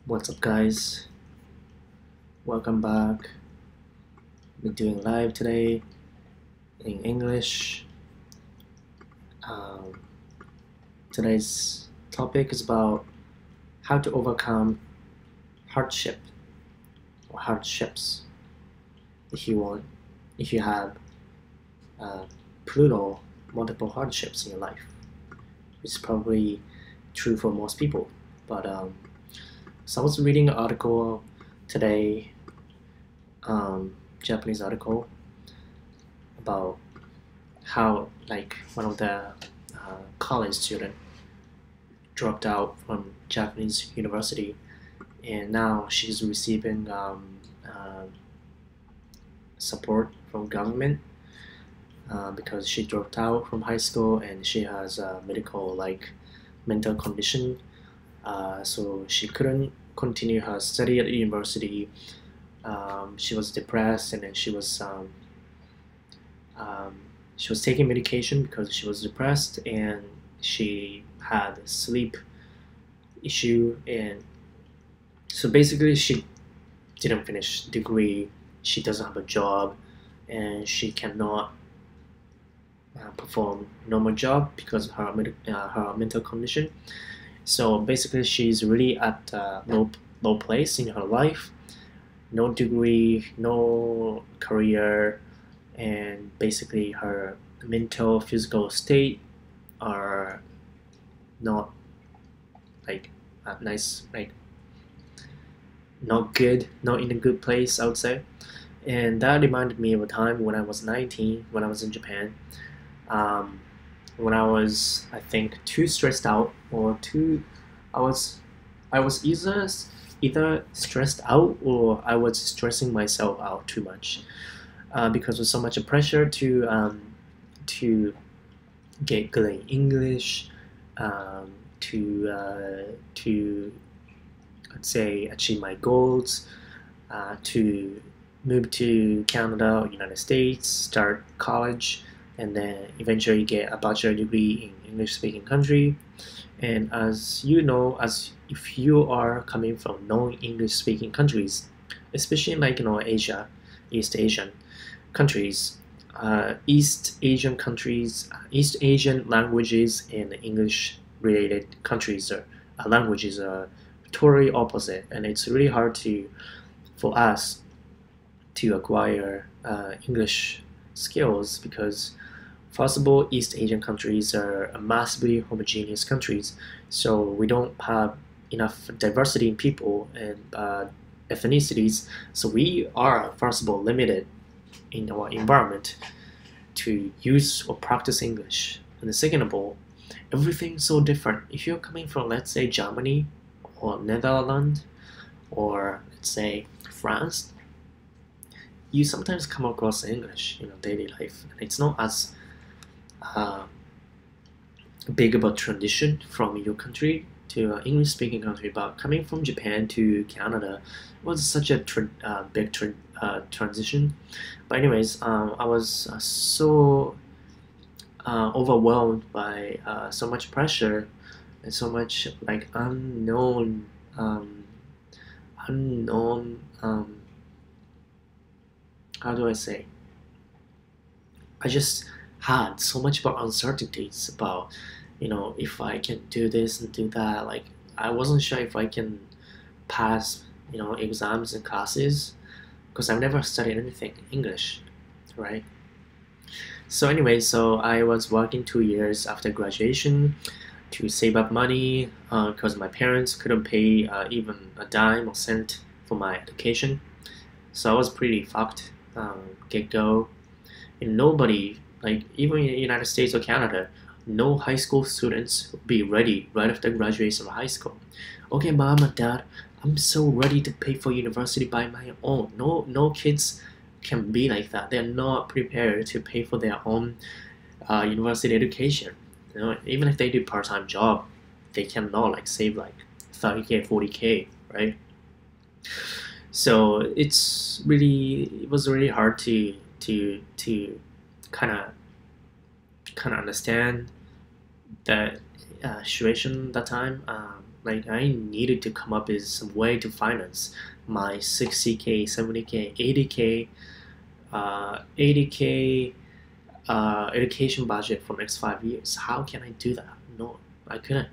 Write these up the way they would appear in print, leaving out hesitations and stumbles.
What's up, guys? Welcome back. We're doing live today in English. Today's topic is about how to overcome hardship or hardships. If you have multiple hardships in your life, it's probably true for most people. But so I was reading an article today, Japanese article, about how one of the college student dropped out from Japanese university, and now she's receiving support from government because she dropped out from high school and she has a mental condition. So she couldn't continue her study at the university. She was depressed, and then she was taking medication because she was depressed, and she had a sleep issue, and so basically she didn't finish degree. She doesn't have a job, and she cannot perform normal job because of her mental condition. So basically she's really at a low place in her life. No degree, no career, and basically her mental, physical state are not not good, not in a good place, I would say. And that reminded me of a time when I was 19, when I was in Japan. When I was, I think, too stressed out, or I was either stressed out, or I was stressing myself out too much because of so much pressure to get good in English, to let's say achieve my goals, to move to Canada or United States, start college, and then eventually get a bachelor degree in English-speaking country. And as you know, as if you are coming from non-English-speaking countries, especially Asia, East Asian countries, East Asian languages and English-related countries languages are totally opposite, and it's really hard for us to acquire English skills because, first of all, East Asian countries are massively homogeneous countries, so we don't have enough diversity in people and ethnicities, so we are, first of all, limited in our environment to use or practice English. And the second of all, everything's so different. If you're coming from, let's say, Germany or Netherlands, or let's say France, you sometimes come across English in daily life, and it's not as big of a transition from your country to an English-speaking country. But coming from Japan to Canada was such a big transition. But anyways, I was so overwhelmed by so much pressure and so much unknown how do I say? I just had so much about uncertainties about, if I can do this and do that. I wasn't sure if I can pass, exams and classes, because I've never studied anything in English, right? So anyway, so I was working 2 years after graduation to save up money because my parents couldn't pay even a dime or cent for my education. So I was pretty fucked get-go. And nobody, even in the United States or Canada, no high school students would be ready right after graduation from high school. Okay, mom and dad, I'm so ready to pay for university by my own. No kids can be like that. They're not prepared to pay for their own university education. Even if they do part-time job, they cannot save 30K, 40K, right? So it was really hard to kind of understand that situation that time. Like I needed to come up with some way to finance my 60K, 70K, 80K education budget for next 5 years. How can I do that? No, I couldn't.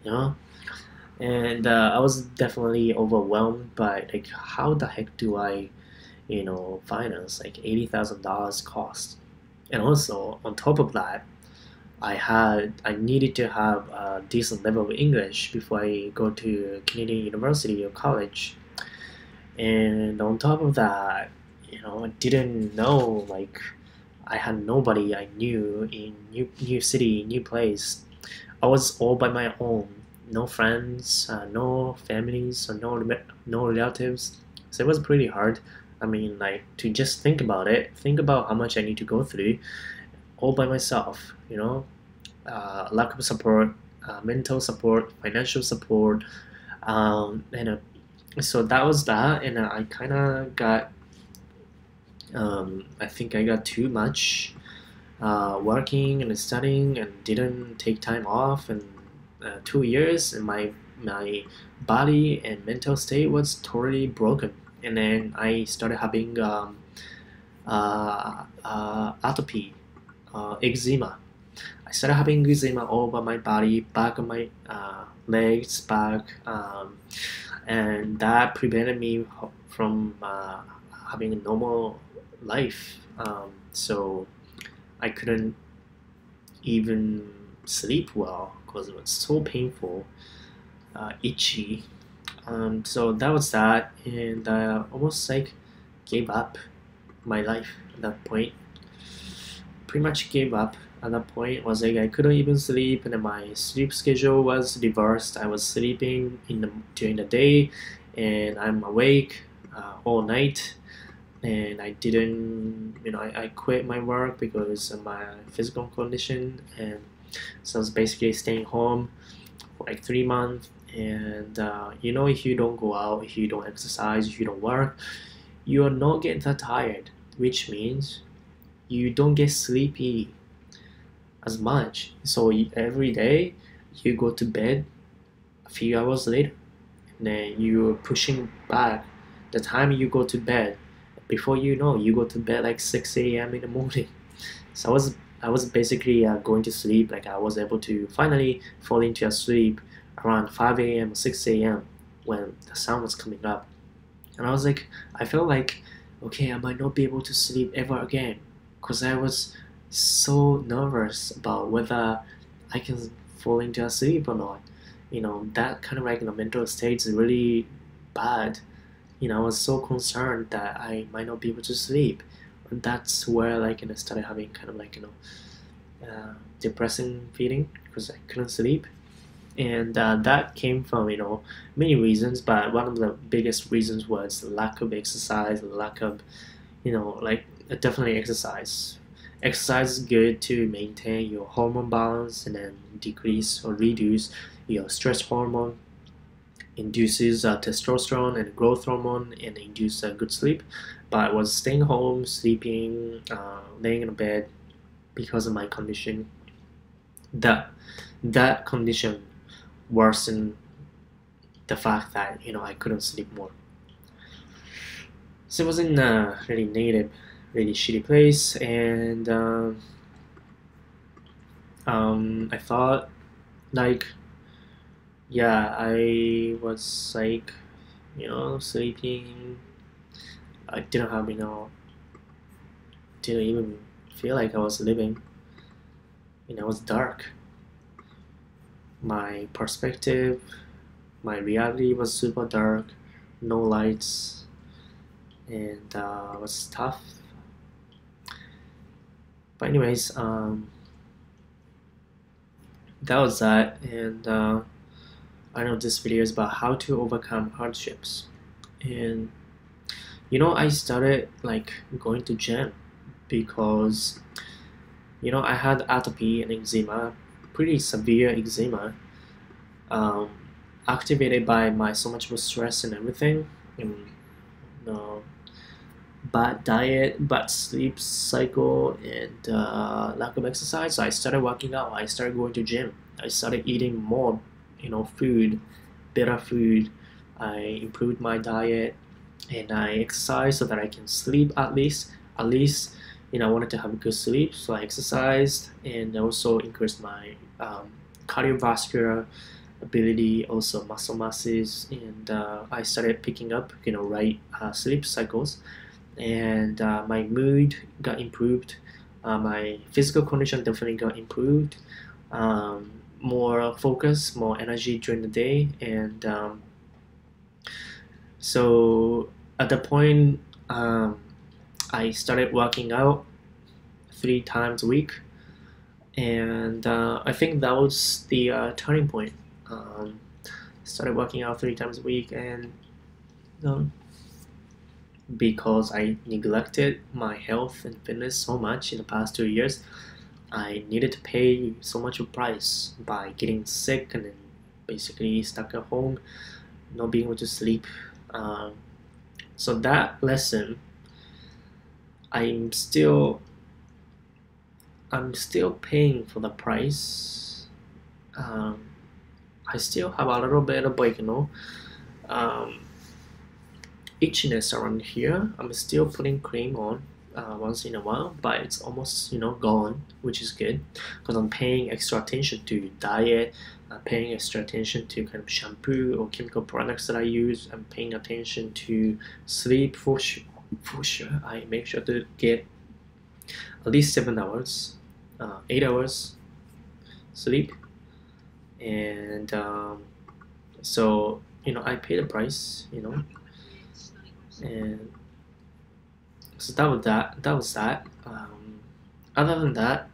You know, and I was definitely overwhelmed by like how the heck do I, finance like $80,000 cost, and also on top of that, I needed to have a decent level of English before I go to Canadian university or college, and on top of that, I didn't know, like I had nobody I knew in new city, new place. I was all by my own, no friends, no families, or no relatives. So it was pretty hard. I mean, like to just think about it, think about how much I need to go through, all by myself. Lack of support, mental support, financial support, and so that was that. And I kind of got, I think I got too much working and studying and didn't take time off, and 2 years and my body and mental state was totally broken. And then I started having atopy, eczema. I started having eczema all over my body, back of my legs, back, and that prevented me from having a normal life. So I couldn't even sleep well because it was so painful, itchy. So that was that, and I almost like gave up my life at that point. Pretty much gave up at that point. It was like I couldn't even sleep, and then my sleep schedule was reversed. I was sleeping during the day, and I'm awake all night. And I didn't, I quit my work because of my physical condition, and so I was basically staying home for like 3 months. And if you don't go out, if you don't exercise, if you don't work, you're not getting that tired, which means you don't get sleepy as much. So every day you go to bed a few hours later, and then you're pushing back the time you go to bed. Before you know, you go to bed like 6 a.m. in the morning. So I was basically going to sleep. Like I was able to finally fall into a sleep around 5 a.m. or 6 a.m. when the sun was coming up. And I was like, I felt like, okay, I might not be able to sleep ever again, because I was so nervous about whether I can fall into a sleep or not. That kind of like mental state is really bad. I was so concerned that I might not be able to sleep. And that's where I started having kind of like depressing feeling because I couldn't sleep. And that came from many reasons, but one of the biggest reasons was the lack of exercise, the lack of definitely exercise. Exercise is good to maintain your hormone balance and then decrease or reduce your stress hormone, induces testosterone and growth hormone, and induce good sleep. But I was staying home, sleeping, laying in bed because of my condition. That condition worsened the fact that I couldn't sleep more. So it was in a really negative, really shitty place, and I thought I was sleeping. I didn't have didn't even feel like I was living. It was dark. My perspective, my reality was super dark, no lights, and it was tough. But anyways, that was that, and I know this video is about how to overcome hardships. And I started going to gym because I had atopy and eczema, pretty severe eczema, activated by my so much more stress and everything, and bad diet, bad sleep cycle, and lack of exercise. So I started working out. I started going to gym. I started eating more food, better food. I improved my diet, and I exercised so that I can sleep at least. I wanted to have good sleep, so I exercised and also increased my cardiovascular ability, also muscle masses, and I started picking up right sleep cycles, and my mood got improved. My physical condition definitely got improved. More focus, more energy during the day, and so at the point I started working out 3 times a week, and I think that was the turning point. Started working out 3 times a week, and because I neglected my health and fitness so much in the past 2 years, I needed to pay so much of price by getting sick and then basically stuck at home, not being able to sleep. So that lesson, I'm still paying for the price. I still have a little bit of itchiness around here. I'm still putting cream on once in a while, but it's almost gone, which is good because I'm paying extra attention to diet. I'm paying extra attention to kind of shampoo or chemical products that I use. I'm paying attention to sleep for sure. I make sure to get at least 7 hours, 8 hours sleep, and so I pay the price, and so that was that. Other than that,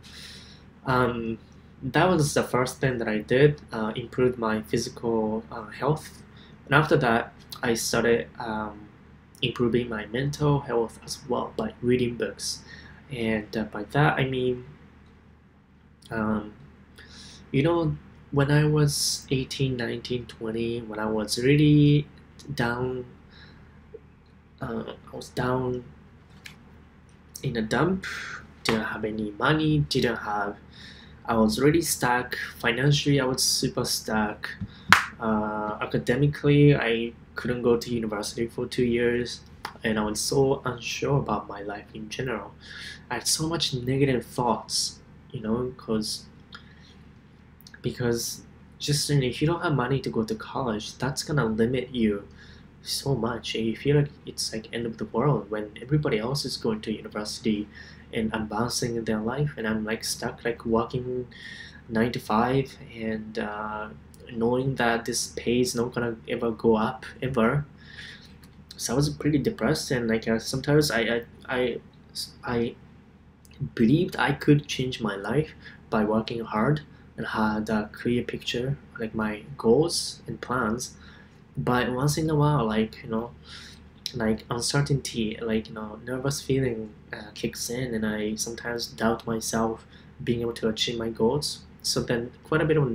that was the first thing that I did, improved my physical health, and after that I started improving my mental health as well by reading books, and by that I mean when I was 18, 19, 20, when I was really down, I was down in a dump, didn't have any money, I was really stuck. Financially, I was super stuck. Academically, I couldn't go to university for 2 years, and I was so unsure about my life in general. I had so much negative thoughts, because just if you don't have money to go to college, that's gonna limit you so much, and you feel like it's like end of the world when everybody else is going to university and advancing in their life, and I'm like stuck, like working 9 to 5, and knowing that this pay is not gonna ever go up ever. So I was pretty depressed, and like sometimes I believed I could change my life by working hard and had a clear picture, like my goals and plans. But once in a while, like uncertainty, nervous feeling kicks in, and I sometimes doubt myself being able to achieve my goals. So then quite a bit of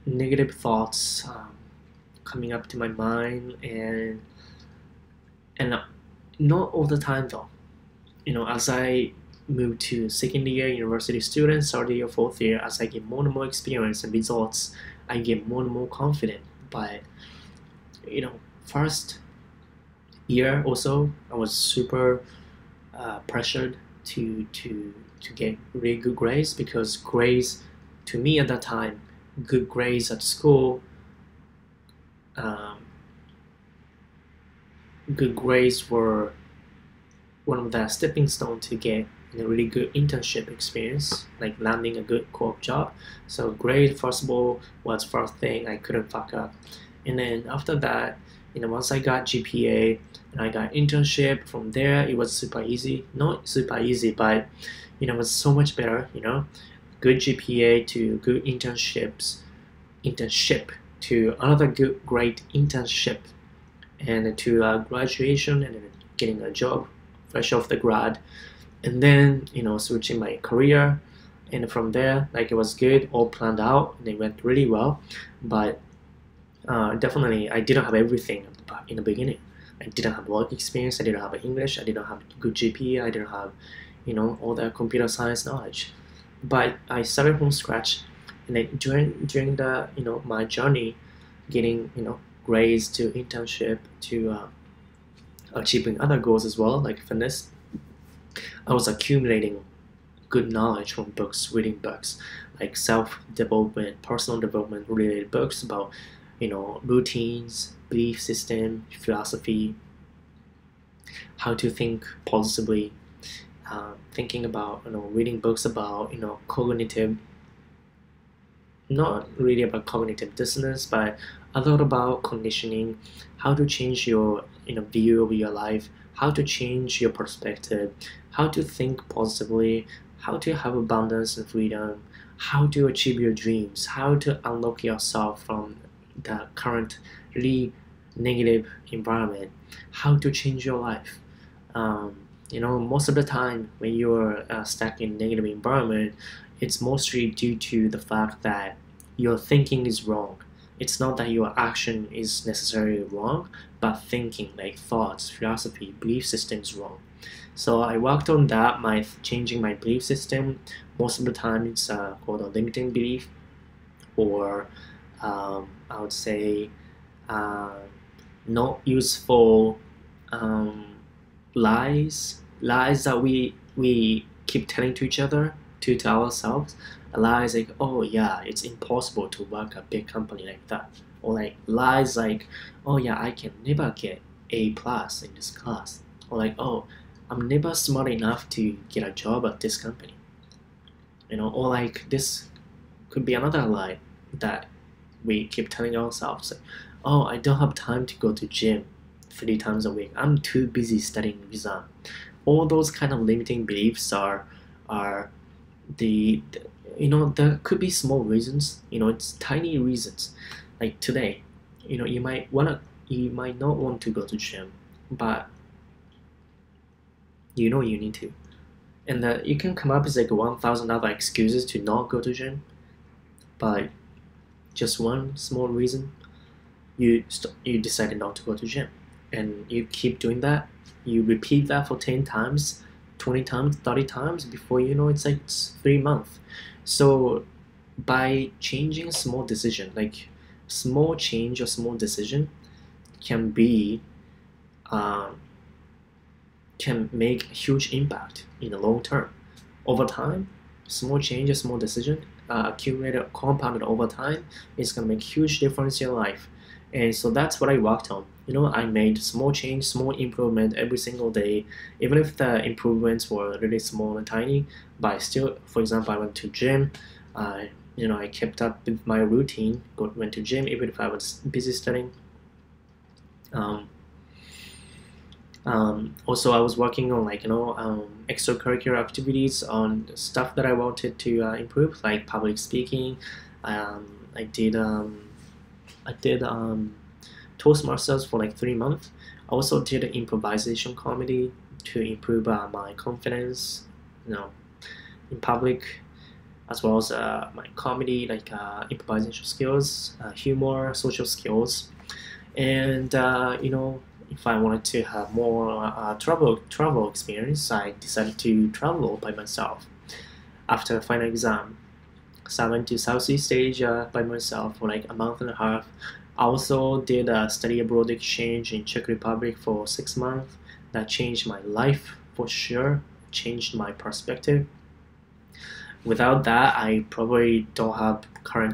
negative thoughts coming up to my mind, and not all the time though. As I move to second year university student, third year, fourth year, as I get more and more experience and results, I get more and more confident. But first year also, I was super pressured to get really good grades, because grades to me at that time, good grades at school, good grades were one of the stepping stones to get a really good internship experience, like landing a good co-op job. So grade, first of all, was first thing I couldn't fuck up. And then after that, once I got GPA and I got internship, from there it was super easy. Not super easy, but it was so much better. Good GPA to good internship to another good great internship, and to graduation, and then getting a job fresh off the grad, and then switching my career. And from there, like, it was good, all planned out, and it went really well. But definitely I didn't have everything in the beginning. I didn't have work experience, I didn't have English, I didn't have good GPA, I didn't have all the computer science knowledge. But I started from scratch, And then during the my journey, getting grades to internship to achieving other goals as well, like fitness, I was accumulating good knowledge from books, reading books like self-development, personal development related books about routines, belief system, philosophy, how to think positively, thinking about reading books about cognitive, not really about cognitive dissonance, but a lot about conditioning, how to change your view of your life, how to change your perspective, how to think positively, how to have abundance and freedom, how to achieve your dreams, how to unlock yourself from the currently negative environment, how to change your life. Most of the time when you're stuck in negative environment, it's mostly due to the fact that your thinking is wrong. It's not that your action is necessarily wrong, but thinking, like thoughts, philosophy, belief system is wrong. So I worked on that, changing my belief system. Most of the time it's called a limiting belief, or I would say not useful lies that we keep telling to each other, to ourselves. Lies like, oh yeah, it's impossible to work a big company like that, or like lies like, oh yeah, I can never get A+ in this class, or like, oh, I'm never smart enough to get a job at this company, or like this could be another lie that we keep telling ourselves, like, oh, I don't have time to go to gym 3 times a week, I'm too busy studying exam. All those kind of limiting beliefs are there could be small reasons, it's tiny reasons. Like today, you might not want to go to gym, but you need to, and you can come up with like 1,000 other excuses to not go to gym, but just one small reason, you decided not to go to gym, and you keep doing that. You repeat that for 10 times, 20 times, 30 times, before it's like 3 months. So by changing a small decision, like small change or small decision can make a huge impact in the long term. Over time, small change or small decision accumulated, compounded over time, is going to make a huge difference in your life. And so that's what I worked on. I made small change, small improvement every single day, even if the improvements were really small and tiny. But still, for example, I went to gym. I kept up with my routine. Went to gym even if I was busy studying. Also, I was working on extracurricular activities on stuff that I wanted to improve, like public speaking. I did Toastmasters for like 3 months. I also did improvisation comedy to improve my confidence, in public, as well as my comedy, like improvisation skills, humor, social skills, and if I wanted to have more travel experience, I decided to travel by myself after final exam. So I went to Southeast Asia by myself for like a month and a half. I also did a study abroad exchange in Czech Republic for 6 months. That changed my life for sure, changed my perspective. Without that, I probably don't have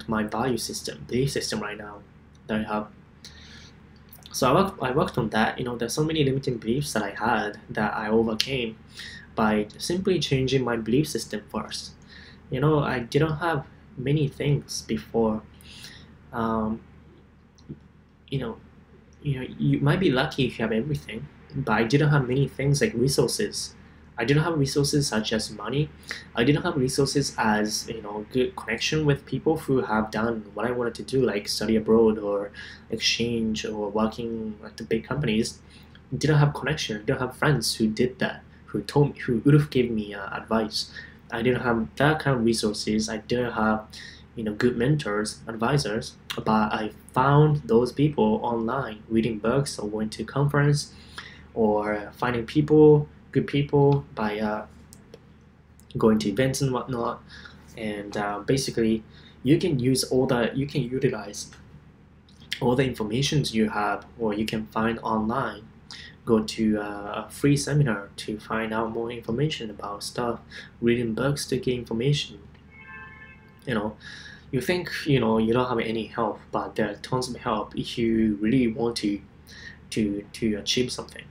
my belief system right now that I have. So I worked on that. There's so many limiting beliefs that I had that I overcame by simply changing my belief system first. I didn't have many things before. You might be lucky if you have everything, but I didn't have many things like resources. I didn't have resources such as money. I didn't have resources as good connection with people who have done what I wanted to do, like study abroad or exchange or working at the big companies. Didn't have connection. Didn't have friends who did that, who would have given me advice. I didn't have that kind of resources. I didn't have good mentors, advisors, but I found those people online, reading books or going to conference, or finding good people by going to events and whatnot, and basically you can utilize all the information you have, or you can find online. Go to a free seminar to find out more information about stuff, reading books to get information. You think you don't have any help, but there are tons of help if you really want to achieve something.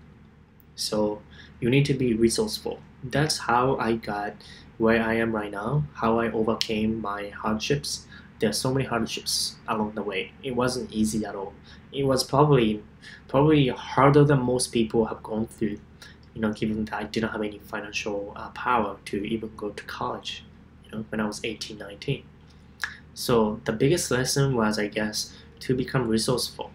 So you need to be resourceful. That's how I got where I am right now, how I overcame my hardships. There are so many hardships along the way. It wasn't easy at all. It was probably harder than most people have gone through, given that I didn't have any financial power to even go to college, when I was 18, 19. So the biggest lesson was, I guess, to become resourceful,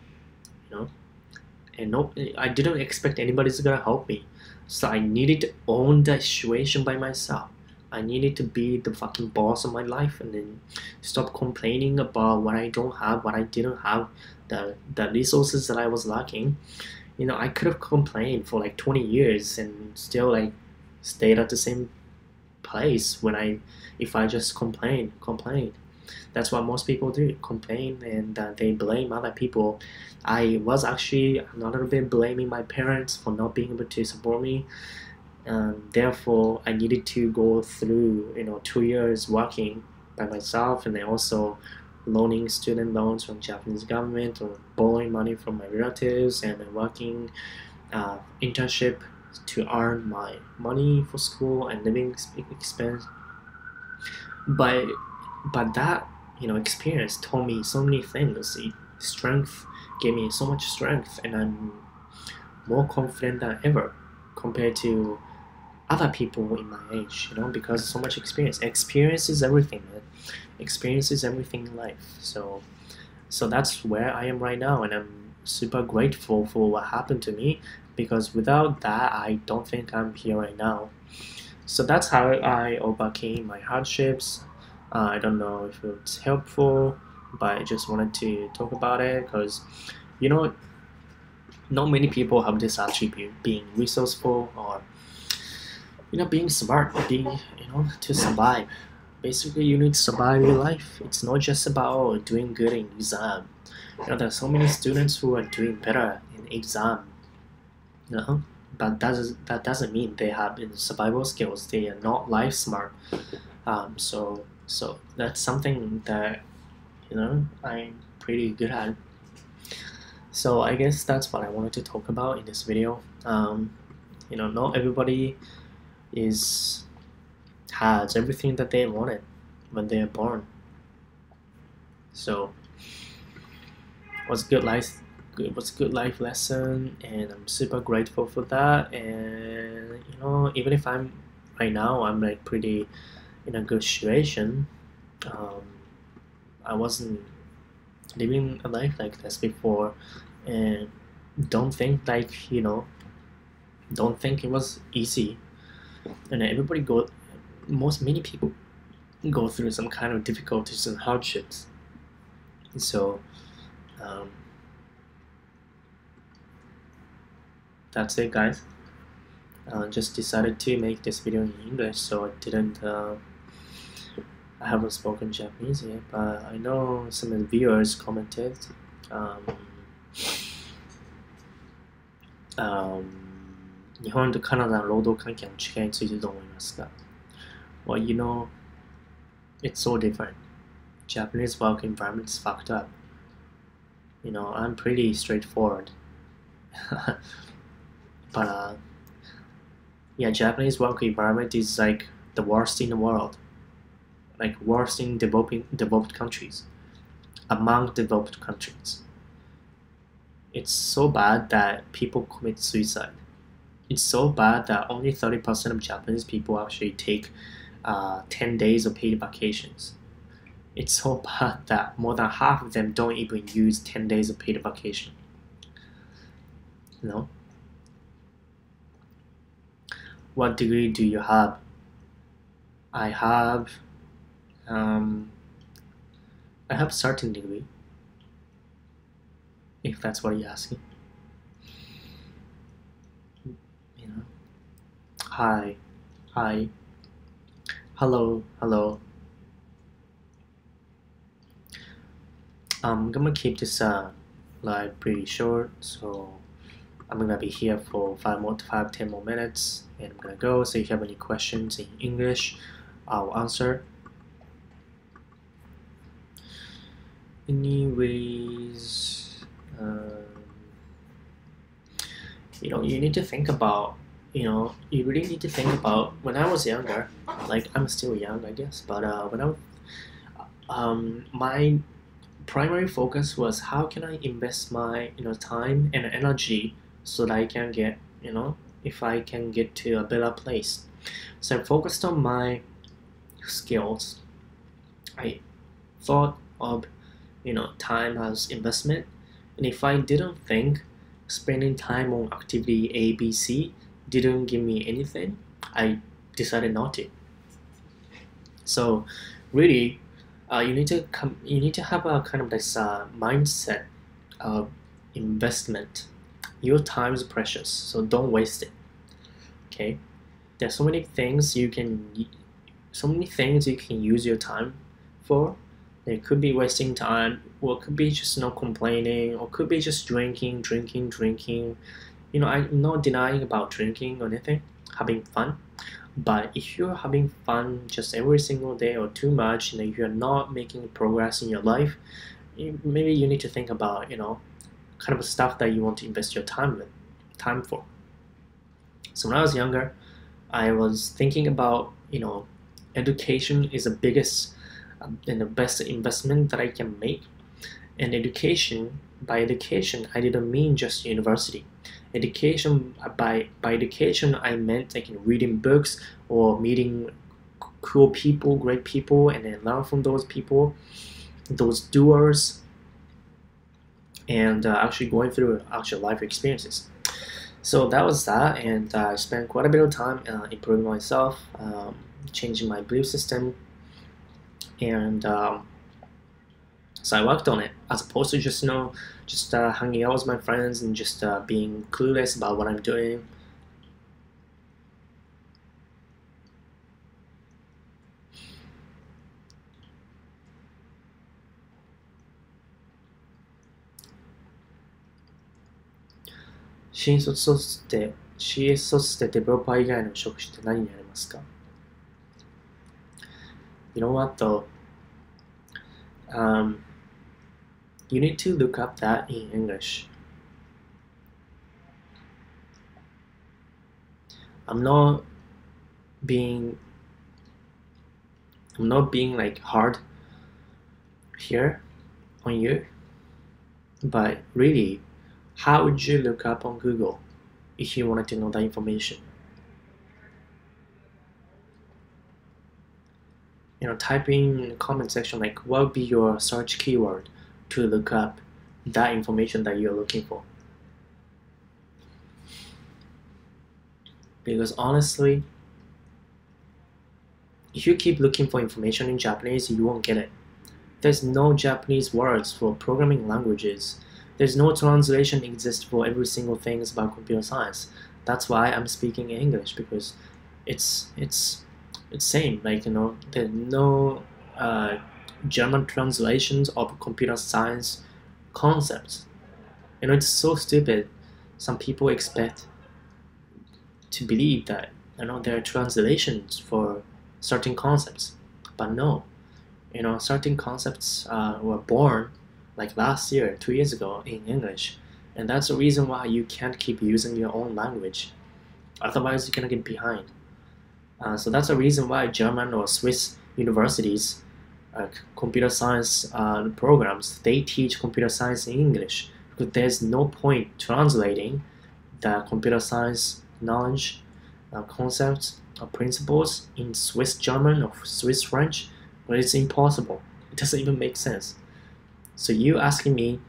and I didn't expect anybody's gonna help me. So I needed to own that situation by myself. I needed to be the fucking boss of my life, and then stop complaining about what I don't have, what I didn't have, the resources that I was lacking. I could have complained for like 20 years and still like stayed at the same place if I just complained. That's what most people do, complain, and they blame other people. I was actually a little bit blaming my parents for not being able to support me. Therefore, I needed to go through 2 years working by myself, and then also loaning student loans from Japanese government, or borrowing money from my relatives, and then working internship to earn my money for school and living expense. But that experience taught me so many things. Strength gave me so much strength, and I'm more confident than ever compared to other people in my age, because so much experience. Experience is everything, man. Experience is everything in life. So that's where I am right now, and I'm super grateful for what happened to me, because without that, I don't think I'm here right now. So that's how I overcame my hardships. I don't know if it's helpful, but I just wanted to talk about it, because not many people have this attribute, being resourceful, or being smart, to survive. Basically, you need to survive your life. It's not just about doing good in exam. There are so many students who are doing better in exam, but that doesn't mean they have survival skills. They are not life smart. So that's something that I'm pretty good at. So I guess that's what I wanted to talk about in this video. Not everybody has everything that they wanted when they are born. So it was good life lesson, and I'm super grateful for that. And even if I'm right now, I'm like pretty in a good situation. I wasn't living a life like this before, and don't think it was easy. And many people go through some kind of difficulties and hardships. So that's it, guys. Just decided to make this video in English, so I haven't spoken Japanese yet, but I know some of the viewers commented. 日本とカナダの労働関係の違いについてどう思いますか? Well, it's so different. Japanese work environment is fucked up. I'm pretty straightforward. But yeah, Japanese work environment is like the worst in the world. Like worst in developed countries. Among developed countries. It's so bad that people commit suicide. It's so bad that only 30% of Japanese people actually take 10 days of paid vacations. It's so bad that more than half of them don't even use 10 days of paid vacation. What degree do you have? I have certain degree, if that's what you're asking. Hi, hello. I'm gonna keep this like pretty short, so I'm gonna be here for 10 more minutes, and I'm gonna go. So if you have any questions in English, I'll answer. Anyways, you need to think about, you really need to think about, when I was younger, like I'm still young, I guess, but when my primary focus was how can I invest my time and energy so that I can get, if I can get to a better place. So I focused on my skills. I thought of time as investment, and if I didn't think spending time on activity A, B, C didn't give me anything, I decided not to. So really, you need to have a kind of this mindset of investment. Your time is precious, so don't waste it. Okay, there's so many things you can use your time for. It could be wasting time, or it could be just complaining, or could be just drinking. I'm not denying about drinking or anything, having fun. But if you're having fun just every single day or too much, if you're not making progress in your life, maybe you need to think about, kind of stuff that you want to invest your time for. So when I was younger, I was thinking about, education is the biggest and the best investment that I can make. And by education, I didn't mean just university. By education, I meant like reading books or meeting cool people, great people, and then learn from those people, those doers, and actually going through actual life experiences. So that was that, and I spent quite a bit of time improving myself, changing my belief system, and so I worked on it, as opposed to just hanging out with my friends and just being clueless about what I'm doing. CS 卒でデベロッパー以外の職種って何になりますか? You know what though? You need to look up that in English. I'm not being like hard here on you, but really, how would you look up on Google if you wanted to know that information? Type in the comment section like what would be your search keyword to look up that information that you're looking for. Because honestly, if you keep looking for information in Japanese, you won't get it. There's no Japanese words for programming languages. There's no translation exist for every single thing about computer science. That's why I'm speaking in English, because it's same. Like there's no German translations of computer science concepts. It's so stupid. Some people expect to believe that there are translations for certain concepts, but no. Certain concepts were born like last year, 2 years ago in English, and that's the reason why you can't keep using your own language. Otherwise, you're gonna get behind. So that's the reason why German or Swiss universities, computer science programs, they teach computer science in English, because there's no point translating the computer science knowledge, concepts, or principles in Swiss German or Swiss French, but it's impossible. It doesn't even make sense. So you asking me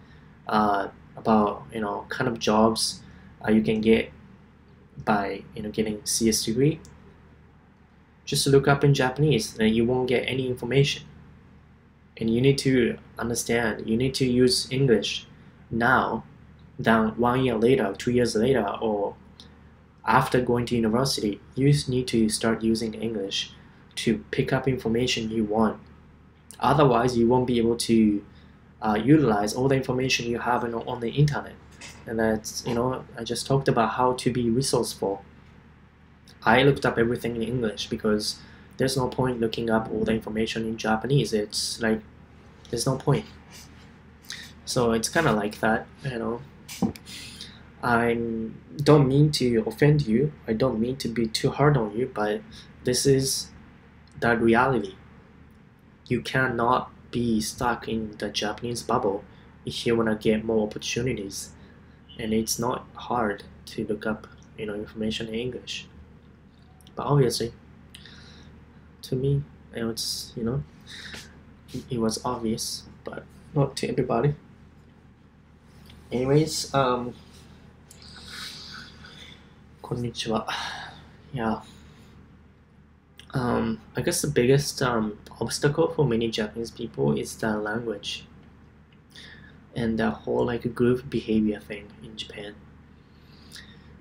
about kind of jobs you can get by getting CS degree, just look up in Japanese and you won't get any information. And you need to understand, you need to use English now than 1 year later, 2 years later, or after going to university. You need to start using English to pick up information you want. Otherwise, you won't be able to utilize all the information you have on the internet. And that's, I just talked about how to be resourceful. I looked up everything in English because there's no point looking up all the information in Japanese. It's like, there's no point. So it's kind of like that, I don't mean to offend you. I don't mean to be too hard on you, but this is the reality. You cannot be stuck in the Japanese bubble if you want to get more opportunities. And it's not hard to look up, information in English. But obviously, to me, it's, it was obvious, but not to everybody. Anyways, konnichiwa. Yeah. I guess the biggest obstacle for many Japanese people is the language and the whole group behavior thing in Japan.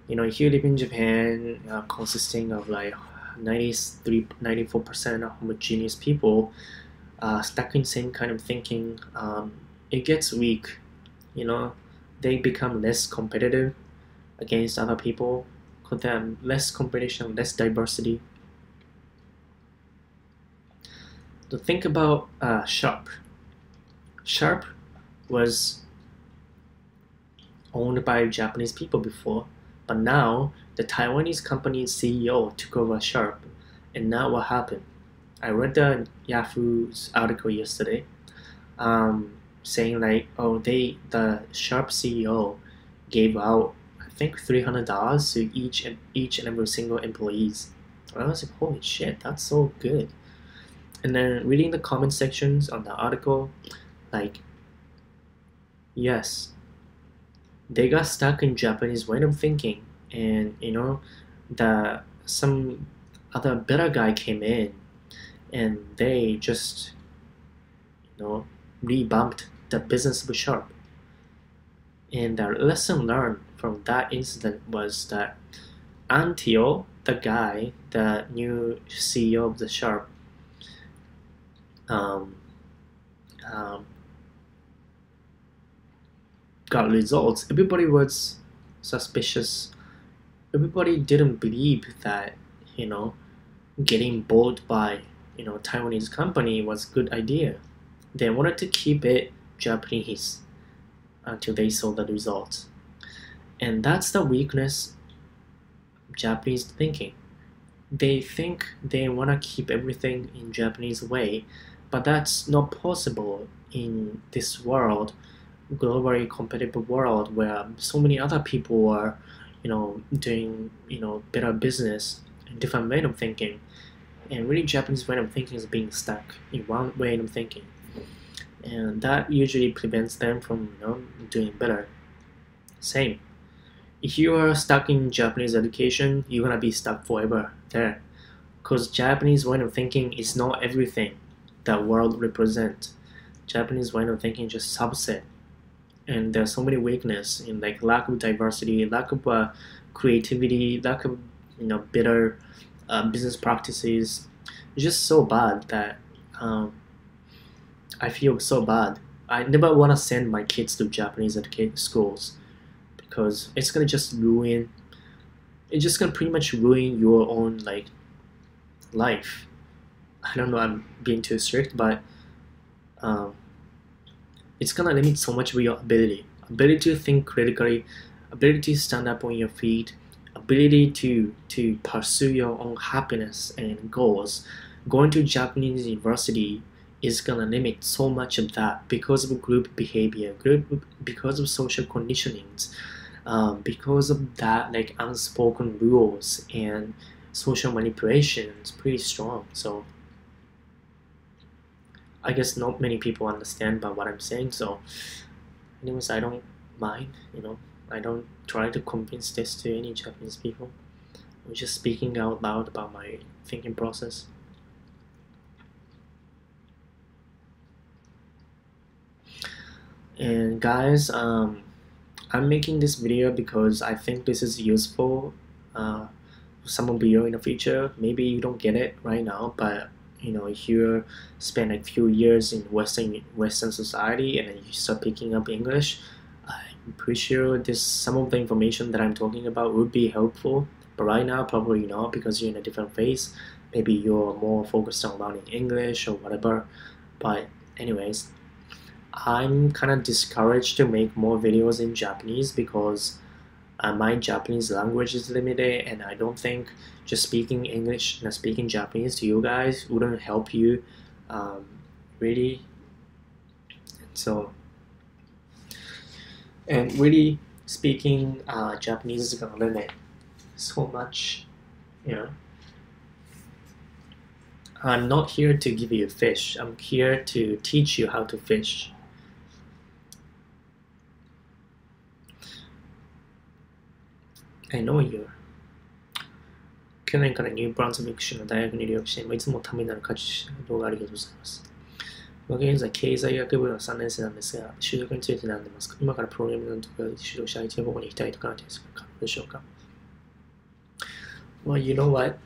If you live in Japan, consisting of 94% homogeneous people stuck in same kind of thinking, it gets weak. They become less competitive against other people. Because then less competition, less diversity. To think about Sharp. Sharp was owned by Japanese people before, but now the Taiwanese company's CEO took over Sharp, and now what happened? I read the Yahoo's article yesterday, saying the Sharp CEO gave out I think $300 to each and every single employees. I was like, holy shit, that's so good. And then reading the comment sections on the article, yes, they got stuck in Japanese way of thinking, and some other better guy came in, and they just revamped the business of Sharp. And the lesson learned from that incident was that until the new CEO of the Sharp got results, everybody was suspicious. Everybody didn't believe that getting bought by Taiwanese company was a good idea. They wanted to keep it Japanese until they saw the results. And that's the weakness of Japanese thinking. They think they want to keep everything in Japanese way, but that's not possible in this world, globally competitive world, where so many other people are doing better business and different way of thinking. And really Japanese way of thinking is being stuck in one way of thinking, and that usually prevents them from doing better. Same, if you are stuck in Japanese education, you're gonna be stuck forever there, because Japanese way of thinking is not everything that world represents. Japanese way of thinking is just subset, and there's so many weakness in lack of diversity, lack of creativity, lack of better business practices. It's just so bad that I feel so bad. I never want to send my kids to Japanese schools, because it's gonna just ruin. It's just gonna pretty much ruin your own life. I don't know, I'm being too strict, but it's gonna limit so much of your ability to think critically, ability to stand up on your feet, ability to pursue your own happiness and goals. Going to Japanese university is gonna limit so much of that because of group behavior, because of social conditionings, because of that unspoken rules and social manipulation is pretty strong. So I guess not many people understand about what I'm saying. So anyways, I don't mind, I don't try to convince this to any Japanese people. I'm just speaking out loud about my thinking process. And guys, I'm making this video because I think this is useful for some of you in the future. Maybe you don't get it right now, but if you spend a few years in Western society and then you start picking up English, I'm pretty sure some of the information that I'm talking about would be helpful. But right now, probably not, because you're in a different phase. Maybe you're more focused on learning English or whatever. But anyways, I'm kind of discouraged to make more videos in Japanese because my Japanese language is limited, and I don't think just speaking English and speaking Japanese to you guys wouldn't help you really. And really speaking Japanese is gonna limit so much, I'm not here to give you fish. I'm here to teach you how to fish. I know you. 去年からニューブランズウィック州の大学に留学して、いつもためになる価値の動画ありがとうございます。僕は現在経済学部の3年生なんですが、就職について悩んでますか？今からプログラミングのところで就職したい人はここに行きたいとかなんてですか？可能でしょうか？ Well, you know what?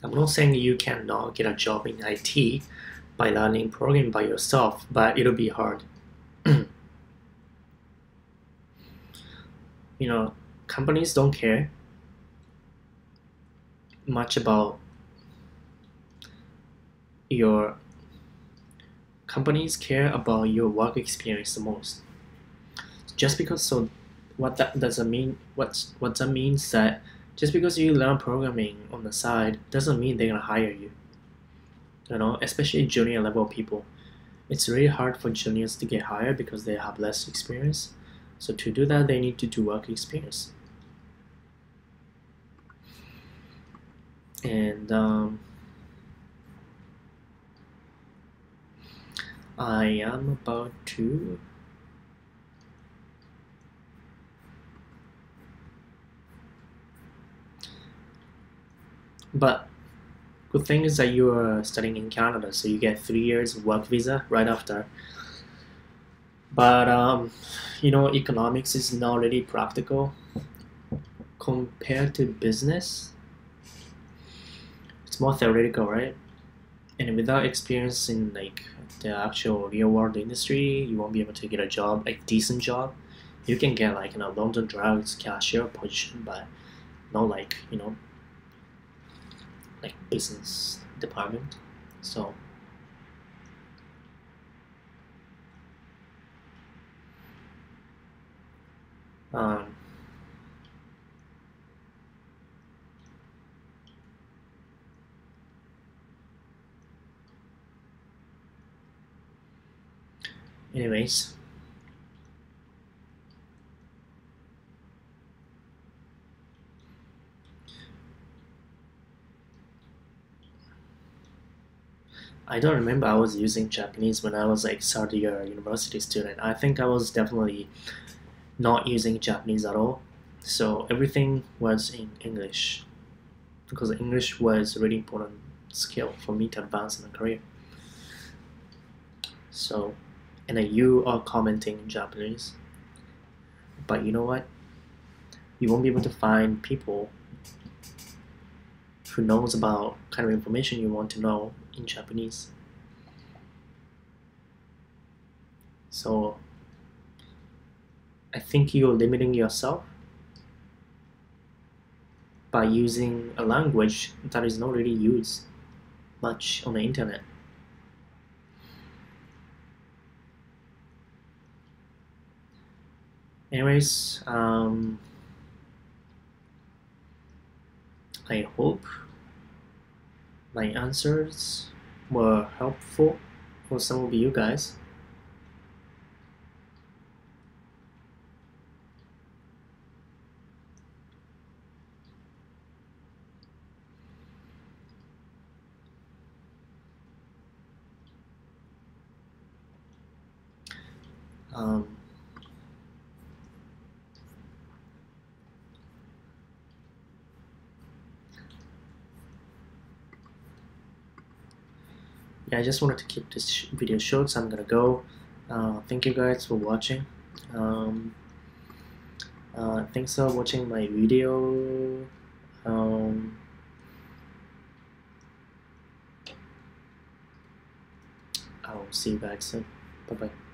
I'm not saying you cannot get a job in IT by learning programming by yourself, but it'll be hard. Companies don't care much about companies care about your work experience the most. Just because what that means that just because you learn programming on the side doesn't mean they're gonna hire you. Especially junior level people. It's really hard for juniors to get hired because they have less experience. So to do that, they need to do work experience. And I am about to but good thing is that you are studying in Canada, so you get 3 years work visa right after. But economics is not really practical compared to business. It's more theoretical, right? And without experience in the actual real world industry, you won't be able to get a job, decent job. You can get London Drugs cashier position, but not business department. So anyways, I don't remember I was using Japanese when I was third year university student. I think I was definitely not using Japanese at all. So everything was in English because English was a really important skill for me to advance in my career. So, and then you are commenting in Japanese. But you know what? You won't be able to find people who knows about kind of information you want to know in Japanese. So I think you're limiting yourself by using a language that is not really used much on the internet. Anyways, I hope my answers were helpful for some of you guys. yeah, I just wanted to keep this video short, so I'm gonna go. Thank you guys for watching. Thanks for watching my video. I'll see you guys soon. Bye bye.